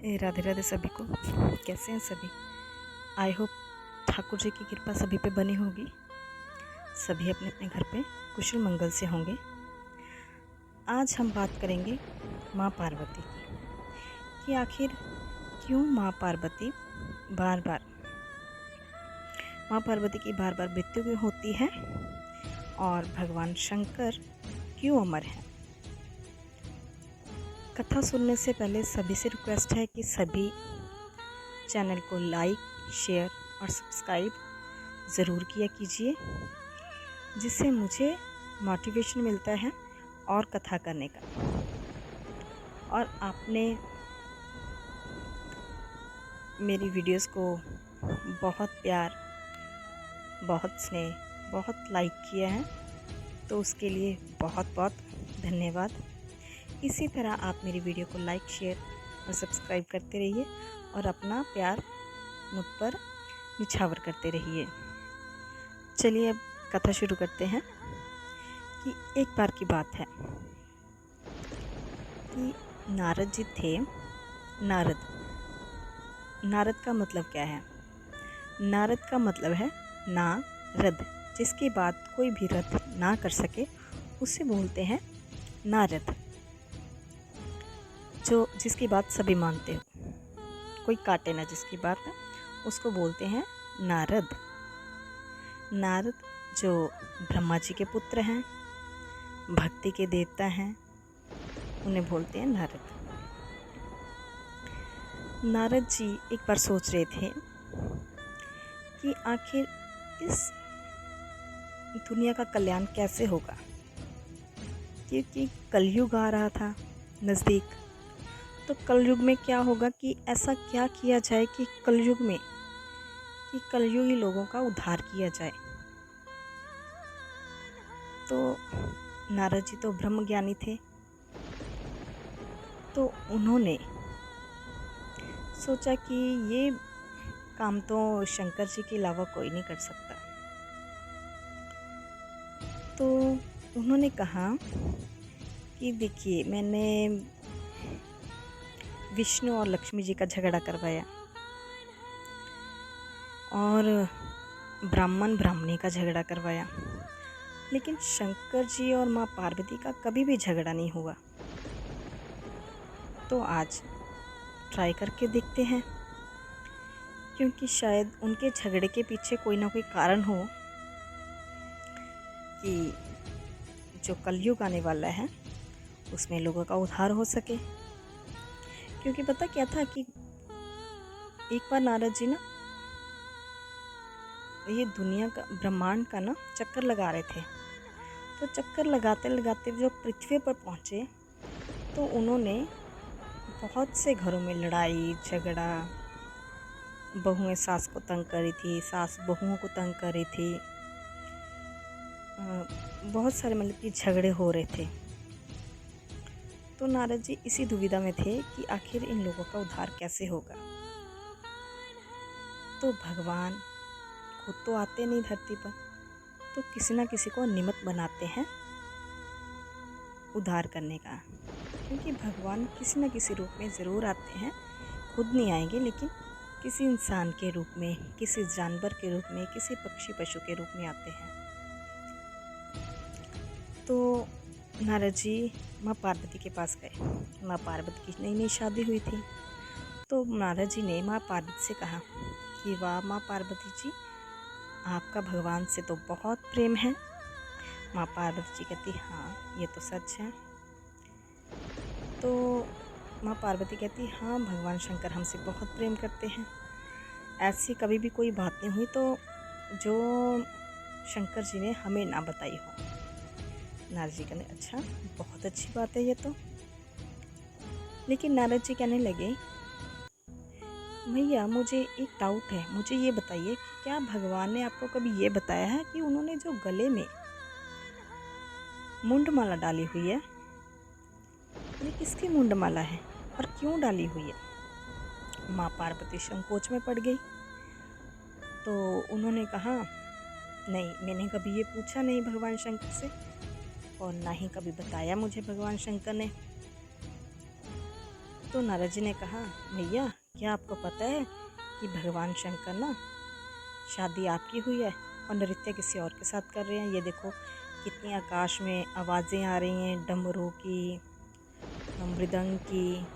राधे राधे सभी को। कैसे हैं सभी? आई होप ठाकुर जी की कृपा सभी पे बनी होगी। सभी अपने अपने घर पे कुशल मंगल से होंगे। आज हम बात करेंगे माँ पार्वती की कि आखिर क्यों माँ पार्वती बार बार मृत्यु क्यों होती है और भगवान शंकर क्यों अमर हैं। कथा सुनने से पहले सभी से रिक्वेस्ट है कि सभी चैनल को लाइक, शेयर और सब्सक्राइब ज़रूर किया कीजिए, जिससे मुझे मोटिवेशन मिलता है और कथा करने का। और आपने मेरी वीडियोस को बहुत प्यार, बहुत स्नेह, बहुत लाइक किया है, तो उसके लिए बहुत बहुत धन्यवाद। इसी तरह आप मेरी वीडियो को लाइक, शेयर और सब्सक्राइब करते रहिए और अपना प्यार मुझ पर निछावर करते रहिए। चलिए अब कथा शुरू करते हैं। कि एक बार की बात है कि नारद जी थे। नारद का मतलब क्या है? नारद का मतलब है नारद। जिसकी बात कोई भी रद ना कर सके उसे बोलते हैं नारद। जो जिसकी बात सभी मानते हो, कोई काटे ना जिसकी बात है, उसको बोलते हैं नारद। नारद जो ब्रह्मा जी के पुत्र हैं, भक्ति के देवता हैं, उन्हें बोलते हैं नारद। नारद जी एक बार सोच रहे थे कि आखिर इस दुनिया का कल्याण कैसे होगा, क्योंकि कलयुग आ रहा था नज़दीक। तो कलयुग में क्या होगा कि ऐसा क्या किया जाए कि कलयुगी लोगों का उद्धार किया जाए। तो नारद जी तो ब्रह्म ज्ञानी थे, तो उन्होंने सोचा कि ये काम तो शंकर जी के अलावा कोई नहीं कर सकता। तो उन्होंने कहा कि देखिए, मैंने विष्णु और लक्ष्मी जी का झगड़ा करवाया और ब्राह्मण ब्राह्मणी का झगड़ा करवाया, लेकिन शंकर जी और माँ पार्वती का कभी भी झगड़ा नहीं हुआ। तो आज ट्राई करके देखते हैं, क्योंकि शायद उनके झगड़े के पीछे कोई ना कोई कारण हो कि जो कलयुग आने वाला है उसमें लोगों का उद्धार हो सके। क्योंकि पता क्या था कि एक बार नारद जी ना ये दुनिया का, ब्रह्मांड का ना चक्कर लगा रहे थे। तो चक्कर लगाते लगाते जो पृथ्वी पर पहुँचे, तो उन्होंने बहुत से घरों में लड़ाई झगड़ा, बहुएं सास को तंग कर रही थी, सास बहुओं को तंग कर रही थी, बहुत सारे मतलब कि झगड़े हो रहे थे। तो नारद जी इसी दुविधा में थे कि आखिर इन लोगों का उद्धार कैसे होगा। तो भगवान खुद तो आते नहीं धरती पर, तो किसी ना किसी को निमित्त बनाते हैं उद्धार करने का। क्योंकि भगवान किसी न किसी रूप में ज़रूर आते हैं, खुद नहीं आएंगे लेकिन किसी इंसान के रूप में, किसी जानवर के रूप में, किसी पक्षी पशु के रूप में आते हैं। तो नारद जी माँ पार्वती के पास गए। माँ पार्वती की नई नई शादी हुई थी। तो नारद जी ने माँ पार्वती से कहा कि वाह माँ पार्वती जी, आपका भगवान से तो बहुत प्रेम है। माँ पार्वती जी कहती हाँ ये तो सच है। तो माँ पार्वती कहती हाँ भगवान शंकर हमसे बहुत प्रेम करते हैं। ऐसी कभी भी कोई बात नहीं हुई तो जो शंकर जी ने हमें ना बताई हो। नारद जी कहने अच्छा, बहुत अच्छी बात है ये तो। लेकिन नारद जी कहने लगे भैया मुझे एक डाउट है, मुझे ये बताइए कि क्या भगवान ने आपको कभी ये बताया है कि उन्होंने जो गले में मुंडमाला डाली हुई है, ये किसकी मुंडमाला है और क्यों डाली हुई है? माँ पार्वती संकोच में पड़ गई। तो उन्होंने कहा नहीं, मैंने कभी ये पूछा नहीं भगवान शंकर से, और ना ही कभी बताया मुझे भगवान शंकर ने। तो नारद जी ने कहा, भैया क्या आपको पता है कि भगवान शंकर ना शादी आपकी हुई है और नृत्य किसी और के साथ कर रहे हैं। ये देखो कितनी आकाश में आवाज़ें आ रही हैं, डमरू की, मृदंग की,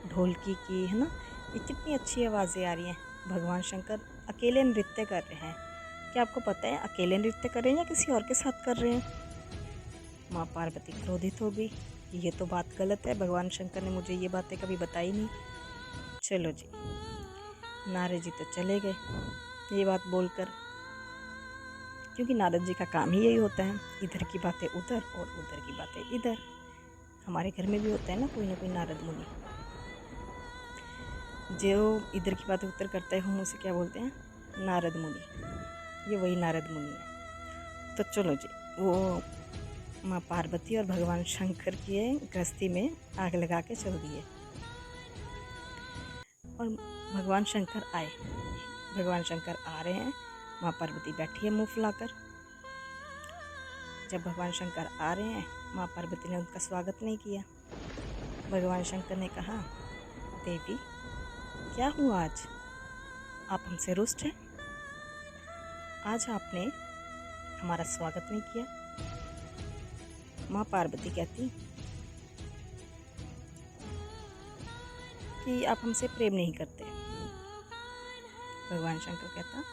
ढोलकी की, है ना। ये कितनी अच्छी आवाज़ें आ रही हैं। भगवान शंकर अकेले नृत्य कर रहे हैं। क्या आपको पता है अकेले नृत्य कर रहे हैं या किसी और के साथ कर रहे हैं? माँ पार्वती क्रोधित हो गई कि ये तो बात गलत है, भगवान शंकर ने मुझे ये बातें कभी बताई नहीं। चलो जी, नारद जी तो चले गए ये बात बोलकर, क्योंकि नारद जी का काम ही यही होता है, इधर की बातें उधर और उधर की बातें इधर। हमारे घर में भी होता है ना कोई नारद मुनि, जो इधर की बातें उधर करता है, हम उसे क्या बोलते हैं? नारद मुनि। ये वही नारद मुनि है। तो चलो जी, वो माँ पार्वती और भगवान शंकर की गृहस्थी में आग लगा के चल दिए और भगवान शंकर आए। भगवान शंकर आ रहे हैं, माँ पार्वती बैठी है मुँह फुलाकर। जब भगवान शंकर आ रहे हैं, माँ पार्वती ने उनका स्वागत नहीं किया। भगवान शंकर ने कहा, देवी क्या हुआ आज? आप हमसे रुष्ट हैं? आज आपने हमारा स्वागत नहीं किया। माँ पार्वती कहती कि आप हमसे प्रेम नहीं करते। भगवान शंकर कहता,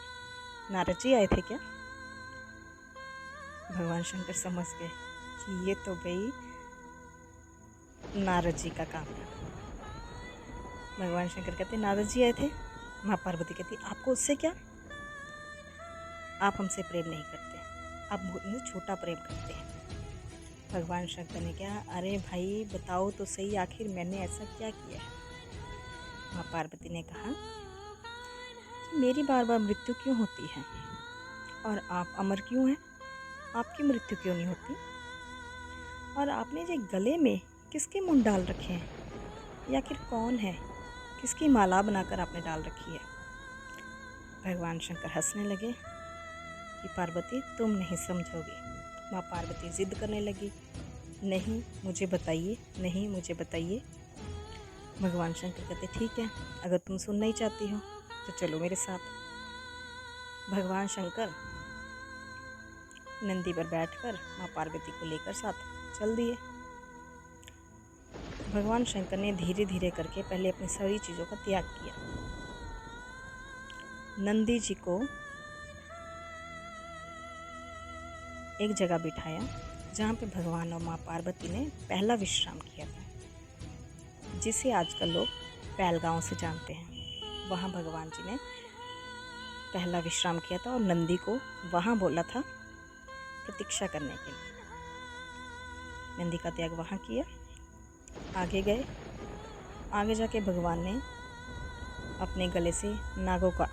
नारद जी आए थे क्या? भगवान शंकर समझ गए कि ये तो भाई नारद जी का काम है। भगवान शंकर कहते, नारद जी आए थे। माँ पार्वती कहती, आपको उससे क्या? आप हमसे प्रेम नहीं करते, आप मुझे छोटा प्रेम करते हैं। भगवान शंकर ने कहा, अरे भाई बताओ तो सही, आखिर मैंने ऐसा क्या किया है? माँ पार्वती ने कहा कि मेरी बार बार मृत्यु क्यों होती है और आप अमर क्यों हैं? आपकी मृत्यु क्यों नहीं होती? और आपने ये गले में किसके मुंड डाल रखे हैं? या आखिर कौन है? किसकी माला बनाकर आपने डाल रखी है? भगवान शंकर हंसने लगे कि पार्वती तुम नहीं समझोगी। माँ पार्वती जिद करने लगी, नहीं मुझे बताइए, नहीं मुझे बताइए। भगवान शंकर कहते, ठीक है, अगर तुम सुनना ही चाहती हो तो चलो मेरे साथ। भगवान शंकर नंदी पर बैठकर माँ पार्वती को लेकर साथ चल दिए। भगवान शंकर ने धीरे धीरे करके पहले अपनी सारी चीज़ों का त्याग किया। नंदी जी को एक जगह बिठाया जहाँ पे भगवान और माँ पार्वती ने पहला विश्राम किया था, जिसे आजकल लोग पहलगांव से जानते हैं। वहाँ भगवान जी ने पहला विश्राम किया था और नंदी को वहाँ बोला था प्रतीक्षा करने के लिए। नंदी का त्याग वहाँ किया। आगे गए, आगे जाके भगवान ने अपने गले से नागों का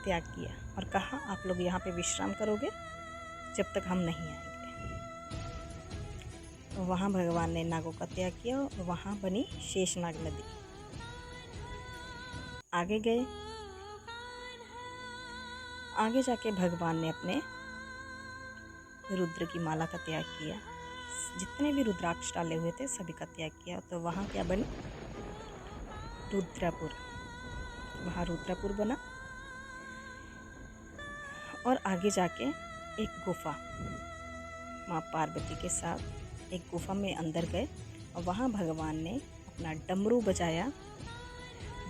त्याग किया और कहा, आप लोग यहाँ पे विश्राम करोगे जब तक हम नहीं आएंगे। तो वहाँ भगवान ने नागों का त्याग किया और वहाँ बनी शेषनाग नदी। आगे गए, आगे जाके भगवान ने अपने रुद्र की माला का त्याग किया। जितने भी रुद्राक्ष डाले हुए थे सभी का त्याग किया। तो वहाँ क्या बनी? रुद्रपुर। वहाँ रुद्रपुर बना। और आगे जाके एक गुफा, माँ पार्वती के साथ एक गुफा में अंदर गए और वहाँ भगवान ने अपना डमरू बजाया।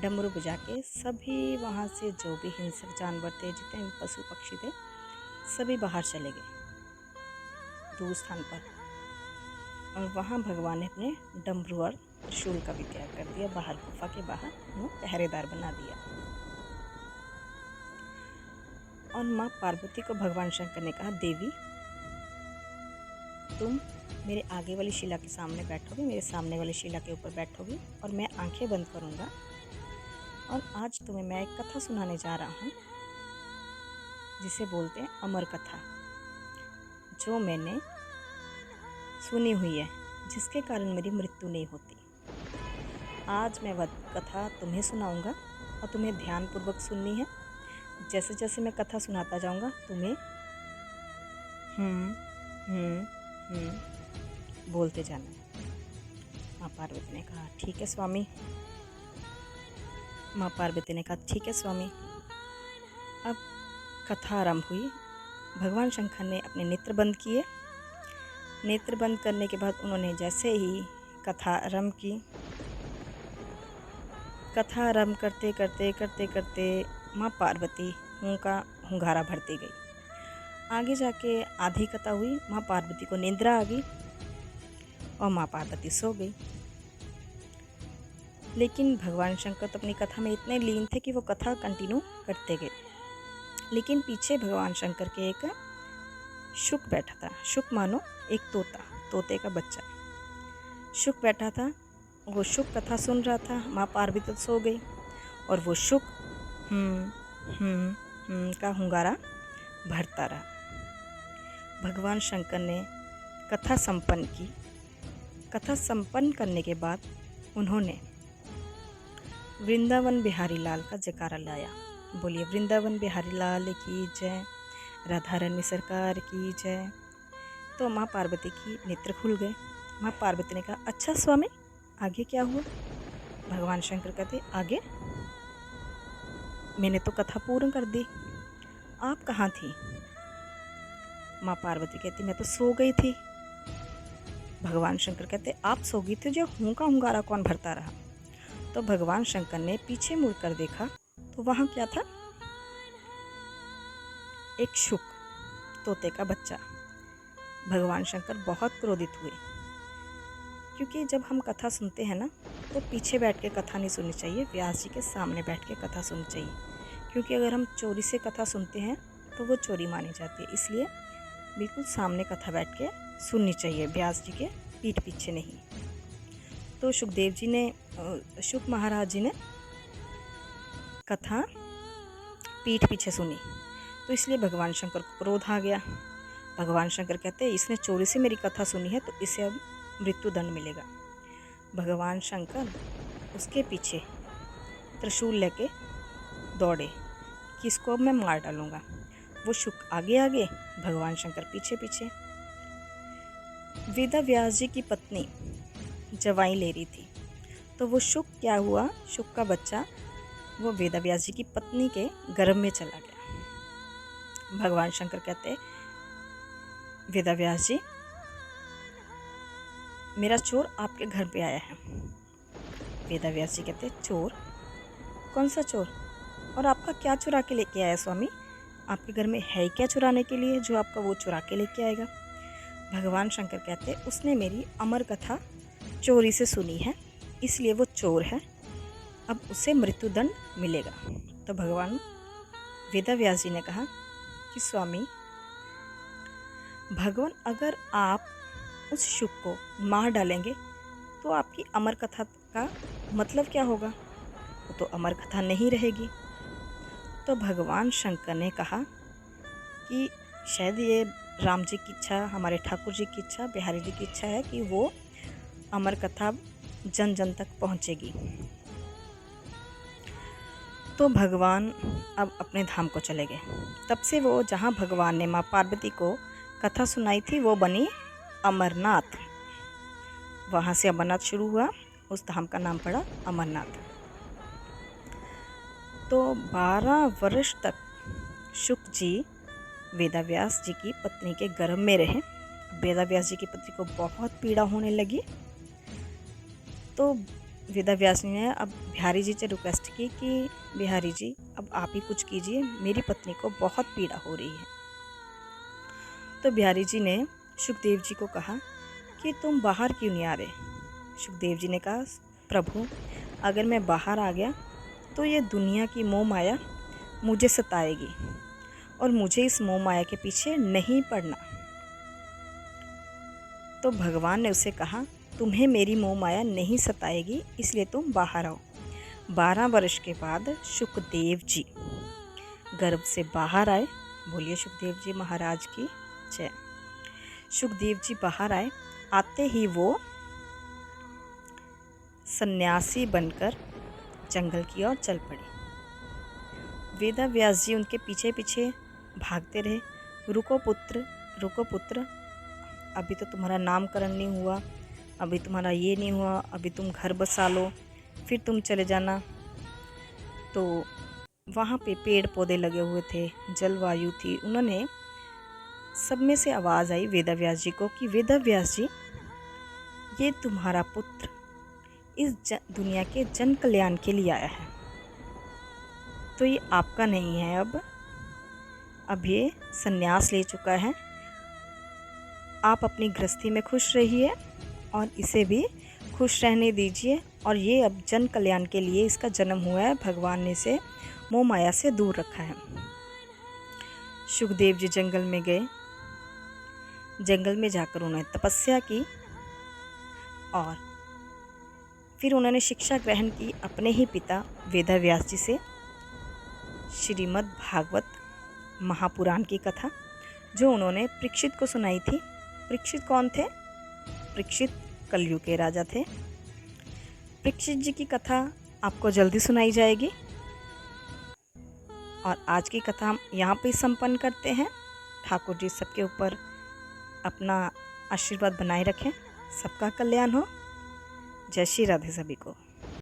डमरू बजा के सभी वहाँ से जो भी हिंसक जानवर थे, जितने भी पशु पक्षी थे, सभी बाहर चले गए दूर स्थान पर। और वहाँ भगवान ने अपने डमरू और त्रिशूल का भी त्याग कर दिया। बाहर गुफा के बाहर पहरेदार बना दिया। और माँ पार्वती को भगवान शंकर ने कहा, देवी तुम मेरे आगे वाली शिला के सामने बैठोगी, मेरे सामने वाली शिला के ऊपर बैठोगी और मैं आंखें बंद करूँगा और आज तुम्हें मैं एक कथा सुनाने जा रहा हूँ जिसे बोलते हैं अमर कथा, जो मैंने सुनी हुई है, जिसके कारण मेरी मृत्यु नहीं होती। आज मैं वह कथा तुम्हें सुनाऊंगा और तुम्हें ध्यानपूर्वक सुननी है। जैसे जैसे मैं कथा सुनाता जाऊंगा तुम्हें बोलते जाना है। माँ पार्वती ने कहा, ठीक है स्वामी, माँ पार्वती ने कहा ठीक है स्वामी। अब कथा आरंभ हुई। भगवान शंकर ने अपने नेत्र बंद किए। नेत्र बंद करने के बाद उन्होंने जैसे ही कथा आरंभ की, कथा आरंभ करते करते करते करते माँ पार्वती उनका हुंगारा भरती गई। आगे जाके आधी कथा हुई, माँ पार्वती को निद्रा आ गई और माँ पार्वती सो गई। लेकिन भगवान शंकर तो अपनी कथा में इतने लीन थे कि वो कथा कंटिन्यू करते गए। लेकिन पीछे भगवान शंकर के एक शुक बैठा था। शुक मानो एक तोता, तोते का बच्चा। शुक बैठा था, वो शुक कथा सुन रहा था। माँ पार्वती तो सो गई और वो शुक का हुंगारा भरता रहा। भगवान शंकर ने कथा संपन्न की। कथा संपन्न करने के बाद उन्होंने वृंदावन बिहारी लाल का जयकारा लाया। बोलिए वृंदावन बिहारी लाल की जय, राधा रानी सरकार की जय। तो माँ पार्वती की नेत्र खुल गए। माँ पार्वती ने कहा अच्छा स्वामी, आगे क्या हुआ? भगवान शंकर कहते आगे मैंने तो कथा पूर्ण कर दी, आप कहाँ थी? माँ पार्वती कहती मैं तो सो गई थी। भगवान शंकर कहते आप सो गई थी, जो हुंगारा कौन भरता रहा? तो भगवान शंकर ने पीछे मुड़कर देखा तो वहाँ क्या था? एक शुक, तोते का बच्चा। भगवान शंकर बहुत क्रोधित हुए, क्योंकि जब हम कथा सुनते हैं ना तो पीछे बैठ के कथा नहीं सुननी चाहिए, व्यास जी के सामने बैठ के कथा सुननी चाहिए। क्योंकि अगर हम चोरी से कथा सुनते हैं तो वो चोरी मानी जाती है। इसलिए बिल्कुल सामने कथा बैठ के सुननी चाहिए, व्यास जी के पीठ पीछे नहीं। तो सुखदेव जी ने, शुक महाराज जी ने कथा पीठ पीछे सुनी, तो इसलिए भगवान शंकर को क्रोध आ गया। भगवान शंकर कहते हैं इसने चोरी से मेरी कथा सुनी है तो इसे अब मृत्यु दंड मिलेगा। भगवान शंकर उसके पीछे त्रिशूल लेके दौड़े कि इसको अब मैं मार डालूँगा। वो शुक आगे आगे, भगवान शंकर पीछे पीछे। वेदा व्यास जी की पत्नी जवाई ले रही थी, तो वो शुक क्या हुआ, शुक का बच्चा वो वेदा व्यास जी की पत्नी के गर्भ में चला गया। भगवान शंकर कहते वेदा व्यास जी, मेरा चोर आपके घर पे आया है। वेदा व्यास जी कहते चोर? कौन सा चोर? और आपका क्या चुरा के लेके आया स्वामी? आपके घर में है क्या चुराने के लिए जो आपका वो चुरा के लेके आएगा? भगवान शंकर कहते उसने मेरी अमर कथा चोरी से सुनी है, इसलिए वो चोर है, अब उसे मृत्युदंड मिलेगा। तो भगवान वेदा व्यास जी ने कहा कि स्वामी, भगवान अगर आप उस शुक को मार डालेंगे तो आपकी अमर कथा का मतलब क्या होगा? वो तो अमर कथा नहीं रहेगी। तो भगवान शंकर ने कहा कि शायद ये राम जी की इच्छा, हमारे ठाकुर जी की इच्छा, बिहारी जी की इच्छा है कि वो अमर कथा जन जन तक पहुँचेगी। तो भगवान अब अपने धाम को चले गए। तब से वो जहाँ भगवान ने माँ पार्वती को कथा सुनाई थी वो बनी अमरनाथ। वहाँ से अमरनाथ शुरू हुआ, उस धाम का नाम पड़ा अमरनाथ। तो 12 वर्ष तक शुक जी वेदव्यास जी की पत्नी के गर्भ में रहे। वेदव्यास जी की पत्नी को बहुत पीड़ा होने लगी, तो वेदव्यास जी ने अब बिहारी जी से रिक्वेस्ट की कि बिहारी जी अब आप ही कुछ कीजिए, मेरी पत्नी को बहुत पीड़ा हो रही है। तो बिहारी जी ने सुखदेव जी को कहा कि तुम बाहर क्यों नहीं आ रहे? सुखदेव जी ने कहा प्रभु, अगर मैं बाहर आ गया तो ये दुनिया की मोह माया मुझे सताएगी और मुझे इस मोह माया के पीछे नहीं पड़ना। तो भगवान ने उसे कहा तुम्हें मेरी मोह माया नहीं सताएगी, इसलिए तुम बाहर आओ। 12 वर्ष के बाद सुखदेव जी गर्भ से बाहर आए। बोलिए सुखदेव जी महाराज की जय। सुखदेव जी बाहर आए, आते ही वो सन्यासी बनकर जंगल की ओर चल पड़े। वेदा व्यास जी उनके पीछे पीछे भागते रहे, रुको पुत्र, रुको पुत्र, अभी तो तुम्हारा नामकरण नहीं हुआ, अभी तुम्हारा ये नहीं हुआ, अभी तुम घर बसा लो, फिर तुम चले जाना। तो वहाँ पे पेड़ पौधे लगे हुए थे, जलवायु थी। उन्होंने सब में से आवाज़ आई वेदव्यास जी को कि वेदव्यास जी, ये तुम्हारा पुत्र इस दुनिया के जन कल्याण के लिए आया है, तो ये आपका नहीं है। अब ये संन्यास ले चुका है। आप अपनी गृहस्थी में खुश रहिए और इसे भी खुश रहने दीजिए। और ये अब जन कल्याण के लिए इसका जन्म हुआ है। भगवान ने इसे मोह माया से दूर रखा है। सुखदेव जी जंगल में गए। जंगल में जाकर उन्होंने तपस्या की और फिर उन्होंने शिक्षा ग्रहण की अपने ही पिता वेदव्यास जी से, श्रीमद् भागवत महापुराण की कथा जो उन्होंने परीक्षित को सुनाई थी। परीक्षित कौन थे? परीक्षित कलयुग के राजा थे। परीक्षित जी की कथा आपको जल्दी सुनाई जाएगी। और आज की कथा हम यहाँ पे संपन्न करते हैं। ठाकुर जी सबके ऊपर अपना आशीर्वाद बनाए रखें। सबका कल्याण हो। जय श्री राधे सभी को।